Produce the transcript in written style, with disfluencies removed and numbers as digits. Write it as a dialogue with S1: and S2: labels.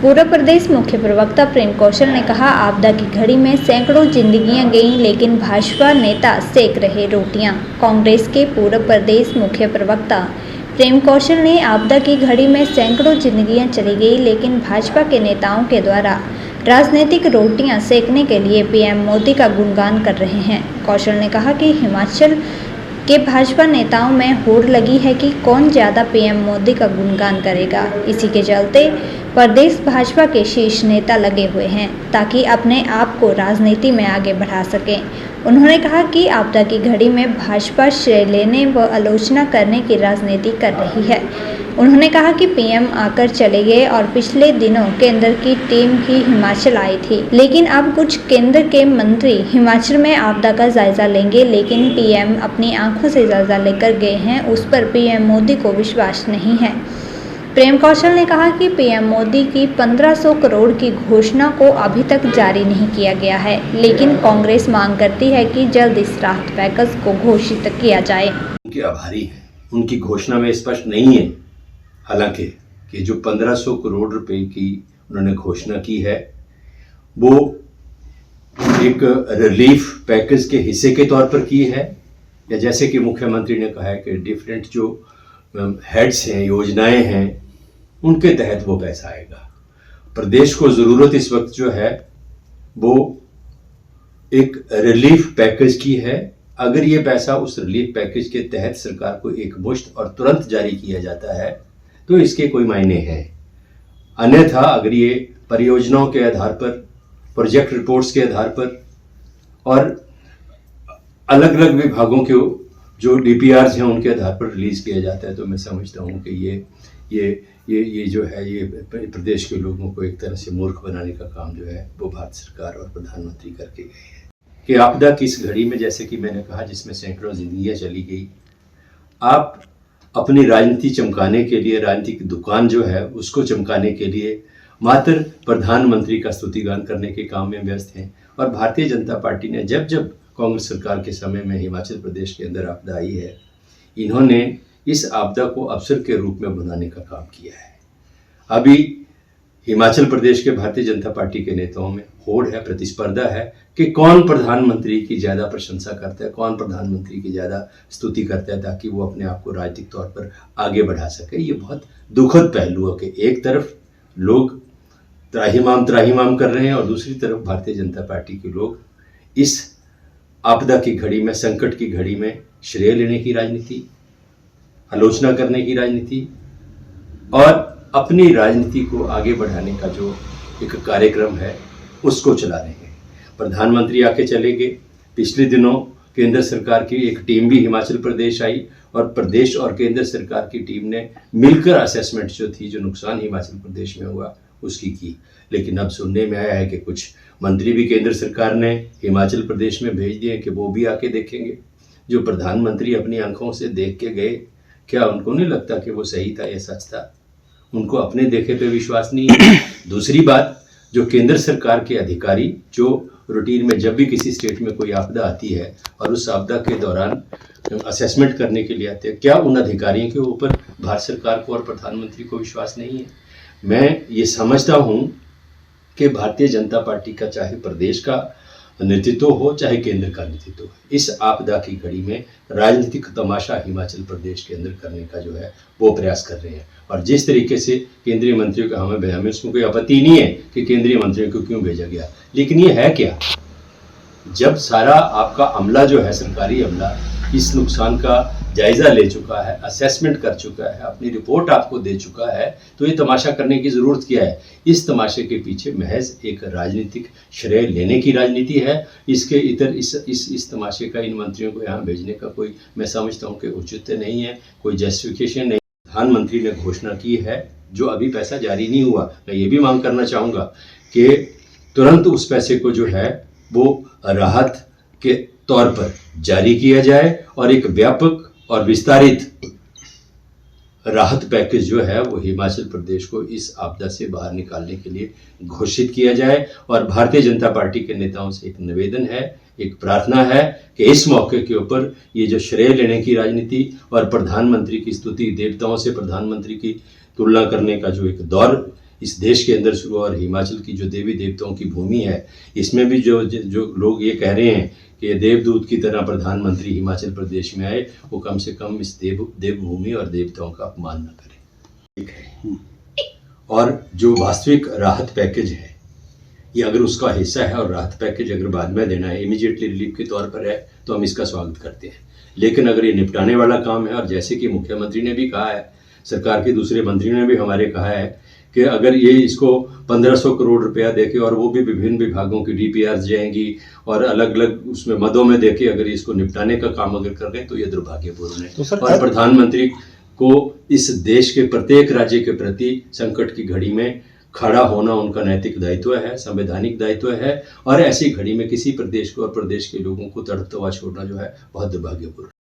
S1: पूर्व प्रदेश मुख्य प्रवक्ता प्रेम कौशल ने कहा, आपदा की घड़ी में सैकड़ों जिंदगियां गईं, लेकिन भाजपा नेता सेक रहे रोटियां। कांग्रेस के पूर्व प्रदेश मुख्य प्रवक्ता प्रेम कौशल ने आपदा की घड़ी में सैकड़ों जिंदगियां चली गई, लेकिन भाजपा के नेताओं के द्वारा राजनीतिक रोटियां सेकने के लिए पीएम मोदी का गुणगान कर रहे हैं। कौशल ने कहा कि हिमाचल के भाजपा नेताओं में होड़ लगी है कि कौन ज़्यादा पीएम मोदी का गुणगान करेगा। इसी के चलते प्रदेश भाजपा के शीर्ष नेता लगे हुए हैं ताकि अपने आप को राजनीति में आगे बढ़ा सकें। उन्होंने कहा कि आपदा की घड़ी में भाजपा श्रेय लेने व आलोचना करने की राजनीति कर रही है। उन्होंने कहा कि पीएम आकर चले गए और पिछले दिनों केंद्र की टीम भी हिमाचल आई थी, लेकिन अब कुछ केंद्र के मंत्री हिमाचल में आपदा का जायजा लेंगे, लेकिन पीएम अपनी आंखों से जायजा लेकर गए हैं, उस पर पीएम मोदी को विश्वास नहीं है। प्रेम कौशल ने कहा कि पीएम मोदी की 1500 करोड़ की घोषणा को अभी तक जारी नहीं किया गया है, लेकिन कांग्रेस मांग करती है कि जल्द इस राहत पैकेज को घोषित किया जाए।
S2: उनके आभारी हैं, उनकी घोषणा में स्पष्ट नहीं है हालांकि कि जो 1500 करोड़ रुपए की उन्होंने घोषणा की है वो एक रिलीफ पैकेज के हिस्से के तौर पर की है, या जैसे कि मुख्यमंत्री ने कहा है कि डिफरेंट जो हेड्स हैं, योजनाएं हैं, उनके तहत वो पैसा आएगा। प्रदेश को ज़रूरत इस वक्त जो है वो एक रिलीफ पैकेज की है। अगर ये पैसा उस रिलीफ पैकेज के तहत सरकार को एक मुश्त और तुरंत जारी किया जाता है तो इसके कोई मायने हैं। अन्यथा अगर ये परियोजनाओं के आधार पर, प्रोजेक्ट रिपोर्ट्स के आधार पर और अलग अलग विभागों के जो डीपीआर्स हैं उनके आधार पर रिलीज किया जाता है तो मैं समझता हूँ कि ये जो है ये प्रदेश के लोगों को एक तरह से मूर्ख बनाने का काम जो है वो भारत सरकार और प्रधानमंत्री करके गए हैं। कि आपदा की इस घड़ी में, जैसे कि मैंने कहा, जिसमें सैकड़ों जिंदगियां चली गई, आप अपनी राजनीति चमकाने के लिए, राजनीतिक दुकान जो है उसको चमकाने के लिए मात्र प्रधानमंत्री का स्तुतिगान करने के काम में व्यस्त हैं। और भारतीय जनता पार्टी ने जब जब कांग्रेस सरकार के समय में हिमाचल प्रदेश के अंदर आपदा आई है, इन्होंने इस आपदा को अवसर के रूप में बनाने का काम किया है। अभी हिमाचल प्रदेश के भारतीय जनता पार्टी के नेताओं में होड़ है, प्रतिस्पर्धा है कि कौन प्रधानमंत्री की ज़्यादा प्रशंसा करता है, कौन प्रधानमंत्री की ज़्यादा स्तुति करता है, ताकि वो अपने आप को राजनीतिक तौर पर आगे बढ़ा सके। ये बहुत दुखद पहलू है कि एक तरफ लोग त्राहिमाम कर रहे हैं और दूसरी तरफ भारतीय जनता पार्टी के लोग इस आपदा की घड़ी में, संकट की घड़ी में श्रेय लेने की राजनीति, आलोचना करने की राजनीति और अपनी राजनीति को आगे बढ़ाने का जो एक कार्यक्रम है उसको चला रहे हैं। प्रधानमंत्री आके चले गए। पिछले दिनों केंद्र सरकार की एक टीम भी हिमाचल प्रदेश आई और प्रदेश और केंद्र सरकार की टीम ने मिलकर असेसमेंट जो थी, जो नुकसान हिमाचल प्रदेश में हुआ उसकी की। लेकिन अब सुनने में आया है कि कुछ मंत्री भी केंद्र सरकार ने हिमाचल प्रदेश में भेज दिए कि वो भी आके देखेंगे। जो प्रधानमंत्री अपनी आंखों से देख के गए, क्या उनको नहीं लगता कि वो सही था या सच था? उनको अपने देखे पे विश्वास नहीं है। दूसरी बात, जो केंद्र सरकार के अधिकारी जो रूटीन में जब भी किसी स्टेट में कोई आपदा आती है और उस आपदा के दौरान असेसमेंट करने के लिए आते हैं, क्या उन अधिकारियों के ऊपर भारत सरकार को और प्रधानमंत्री को विश्वास नहीं है? मैं ये समझता हूँ कि भारतीय जनता पार्टी का चाहे प्रदेश का नेतृत्व हो चाहे केंद्र का नेतृत्व हो, इस आपदा की घड़ी में राजनीतिक तमाशा हिमाचल प्रदेश के अंदर करने का जो है वो प्रयास कर रहे हैं। और जिस तरीके से केंद्रीय मंत्रियों का हमें उसमें कोई आपत्ति नहीं है कि केंद्रीय मंत्रियों को क्यों भेजा गया, लेकिन ये है क्या, जब सारा आपका अमला जो है, सरकारी अमला, इस नुकसान का जायजा ले चुका है, असेसमेंट कर चुका है, अपनी रिपोर्ट आपको दे चुका है, तो ये तमाशा करने की ज़रूरत क्या है? इस तमाशे के पीछे महज एक राजनीतिक श्रेय लेने की राजनीति है। इसके इतर इस तमाशे का इन मंत्रियों को यहाँ भेजने का कोई, मैं समझता हूँ कि उचित नहीं है, कोई जस्टिफिकेशन नहीं। प्रधानमंत्री ने घोषणा की है, जो अभी पैसा जारी नहीं हुआ, मैं ये भी मांग करना चाहूँगा कि तुरंत उस पैसे को जो है वो राहत के तौर पर जारी किया जाए और एक व्यापक और विस्तारित राहत पैकेज जो है वो हिमाचल प्रदेश को इस आपदा से बाहर निकालने के लिए घोषित किया जाए। और भारतीय जनता पार्टी के नेताओं से एक निवेदन है, एक प्रार्थना है कि इस मौके के ऊपर ये जो श्रेय लेने की राजनीति और प्रधानमंत्री की स्तुति, देवताओं से प्रधानमंत्री की तुलना करने का जो एक दौर इस देश के अंदर शुरू हुआ और हिमाचल की जो देवी देवताओं की भूमि है, इसमें भी जो जो लोग ये कह रहे हैं कि ये देवदूत की तरह प्रधानमंत्री हिमाचल प्रदेश में आए, वो कम से कम इस देवभूमि और देवताओं का अपमान न करें। ठीक है। और जो वास्तविक राहत पैकेज है, ये अगर उसका हिस्सा है और राहत पैकेज अगर बाद में देना है, इमीडिएटली रिलीफ के तौर पर है, तो हम इसका स्वागत करते हैं। लेकिन अगर ये निपटाने वाला काम है, और जैसे कि मुख्यमंत्री ने भी कहा है, सरकार के दूसरे मंत्रियों ने भी हमारे कहा है कि अगर ये इसको 1500 करोड़ रुपया देके, और वो भी विभिन्न विभागों की DPRs जाएंगी और अलग अलग उसमें मदों में देके अगर इसको निपटाने का काम अगर कर रहे हैं, तो ये दुर्भाग्यपूर्ण है।
S3: तो
S2: और प्रधानमंत्री को इस देश के प्रत्येक राज्य के प्रति संकट की घड़ी में खड़ा होना उनका नैतिक दायित्व है, संवैधानिक दायित्व है, और ऐसी घड़ी में किसी प्रदेश को और प्रदेश के लोगों को तड़पता हुआ छोड़ना जो है बहुत दुर्भाग्यपूर्ण है।